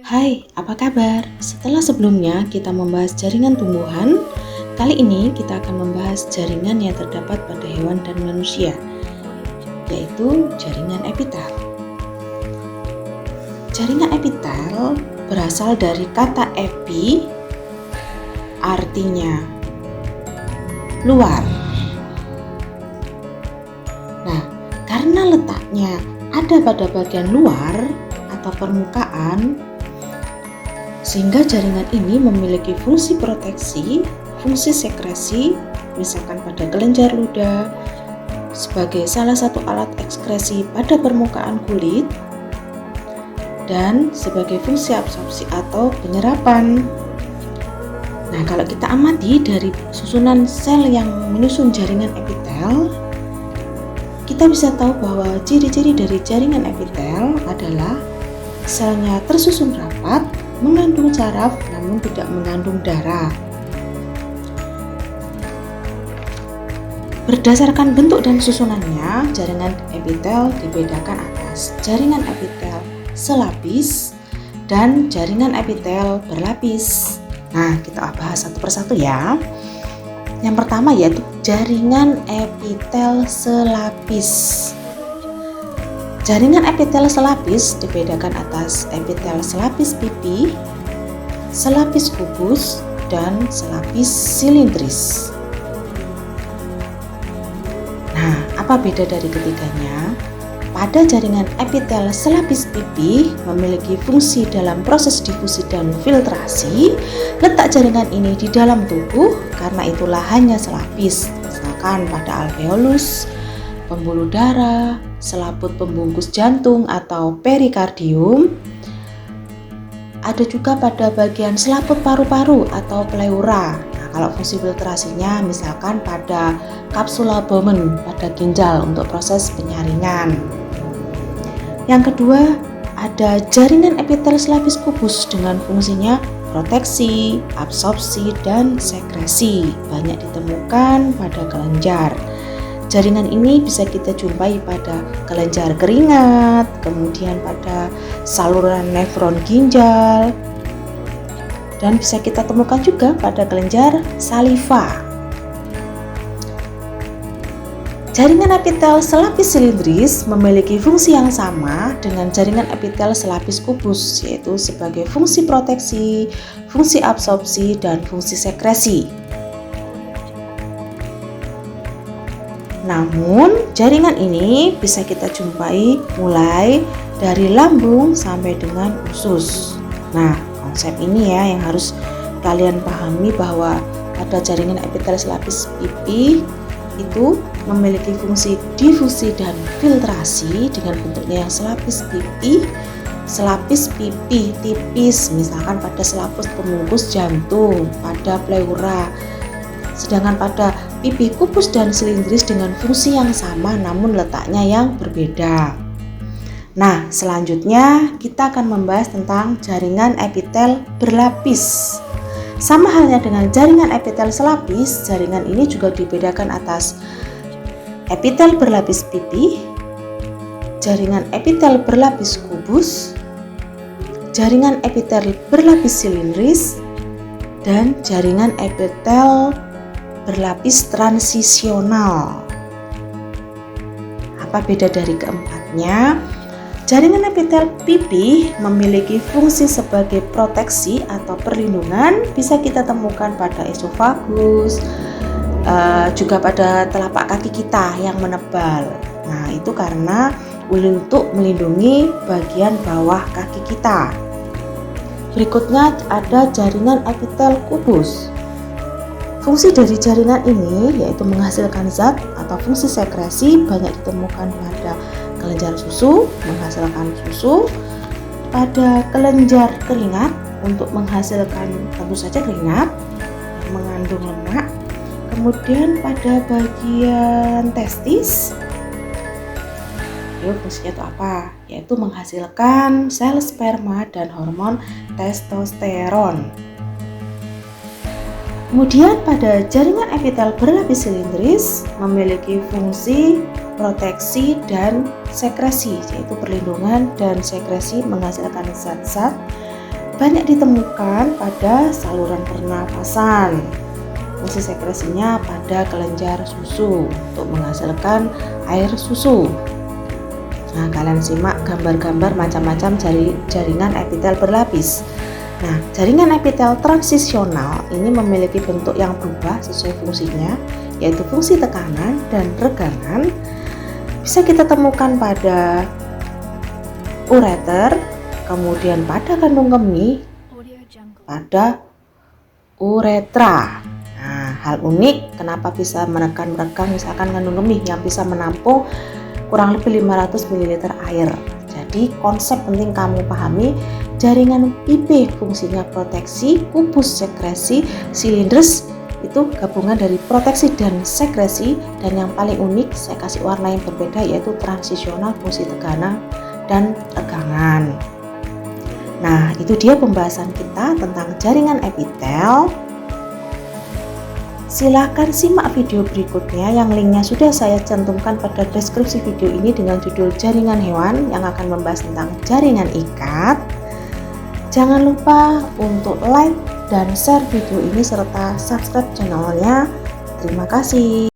Hai, apa kabar? Setelah sebelumnya kita membahas jaringan tumbuhan, kali ini kita akan membahas jaringan yang terdapat pada hewan dan manusia, yaitu jaringan epitel. Jaringan epitel berasal dari kata epi, artinya luar. Nah, karena letaknya ada pada bagian luar atau permukaan, sehingga jaringan ini memiliki fungsi proteksi, fungsi sekresi, misalkan pada kelenjar ludah, sebagai salah satu alat ekskresi pada permukaan kulit, dan sebagai fungsi absorpsi atau penyerapan. Nah, kalau kita amati dari susunan sel yang menyusun jaringan epitel, kita bisa tahu bahwa ciri-ciri dari jaringan epitel adalah selnya tersusun rapat, mengandung saraf namun tidak mengandung darah. Berdasarkan bentuk dan susunannya, jaringan epitel dibedakan atas jaringan epitel selapis dan jaringan epitel berlapis. Nah, kita bahas satu persatu ya. Yang pertama yaitu jaringan epitel selapis. Jaringan epitel selapis dibedakan atas epitel selapis pipi, selapis kubus, dan selapis silindris. Nah, apa beda dari ketiganya? Pada jaringan epitel selapis pipi memiliki fungsi dalam proses difusi dan filtrasi. Letak jaringan ini di dalam tubuh, karena itulah hanya selapis, misalkan pada alveolus, pembuluh darah, selaput pembungkus jantung atau perikardium. Ada juga pada bagian selaput paru-paru atau pleura. Nah, kalau fungsi filtrasinya misalkan pada kapsula Bowman pada ginjal untuk proses penyaringan. Yang kedua, ada jaringan epitel selapis kubus dengan fungsinya proteksi, absorpsi, dan sekresi. Banyak ditemukan pada kelenjar. Jaringan ini bisa kita jumpai pada kelenjar keringat, kemudian pada saluran nefron ginjal, dan bisa kita temukan juga pada kelenjar saliva. Jaringan epitel selapis silindris memiliki fungsi yang sama dengan jaringan epitel selapis kubus, yaitu sebagai fungsi proteksi, fungsi absorpsi, dan fungsi sekresi. Namun, jaringan ini bisa kita jumpai mulai dari lambung sampai dengan usus. Nah, konsep ini ya yang harus kalian pahami, bahwa pada jaringan epitel selapis pipi itu memiliki fungsi difusi dan filtrasi dengan bentuknya yang selapis pipi tipis, misalkan pada selaput pembungkus jantung, pada pleura. Sedangkan pada pipi kubus dan silindris dengan fungsi yang sama namun letaknya yang berbeda. Nah, selanjutnya kita akan membahas tentang jaringan epitel berlapis. Sama halnya dengan jaringan epitel selapis, jaringan ini juga dibedakan atas epitel berlapis pipi, jaringan epitel berlapis kubus, jaringan epitel berlapis silindris, dan jaringan epitel berlapis transisional. Apa beda dari keempatnya? Jaringan epitel pipi memiliki fungsi sebagai proteksi atau perlindungan, bisa kita temukan pada esofagus, juga pada telapak kaki kita yang menebal. Nah, itu karena untuk melindungi bagian bawah kaki kita. Berikutnya ada jaringan epitel kubus. Fungsi dari jaringan ini yaitu menghasilkan zat atau fungsi sekresi, banyak ditemukan pada kelenjar susu, menghasilkan susu, pada kelenjar keringat untuk menghasilkan tentu saja keringat yang mengandung lemak, kemudian pada bagian testis, fungsinya itu apa? Yaitu menghasilkan sel sperma dan hormon testosteron. Kemudian pada jaringan epitel berlapis silindris memiliki fungsi proteksi dan sekresi, yaitu perlindungan dan sekresi, menghasilkan zat-zat banyak ditemukan pada saluran pernapasan. Fungsi sekresinya pada kelenjar susu untuk menghasilkan air susu. Nah, kalian simak gambar-gambar macam-macam jaringan epitel berlapis. Nah, jaringan epitel transisional ini memiliki bentuk yang berubah sesuai fungsinya, yaitu fungsi tekanan dan regangan. Bisa kita temukan pada ureter, kemudian pada kandung kemih, pada uretra. Nah, hal unik kenapa bisa menekan regang misalkan kandung kemih yang bisa menampung kurang lebih 500 ml air. Jadi konsep penting kamu pahami, jaringan PP fungsinya proteksi, kubus sekresi, silinders itu gabungan dari proteksi dan sekresi, dan yang paling unik saya kasih warna yang berbeda yaitu transisional, fungsi tekanan dan regangan. Nah, itu dia pembahasan kita tentang jaringan epitel. Silahkan simak video berikutnya yang linknya sudah saya cantumkan pada deskripsi video ini dengan judul jaringan hewan yang akan membahas tentang jaringan ikat. Jangan lupa untuk like dan share video ini serta subscribe channelnya. Terima kasih.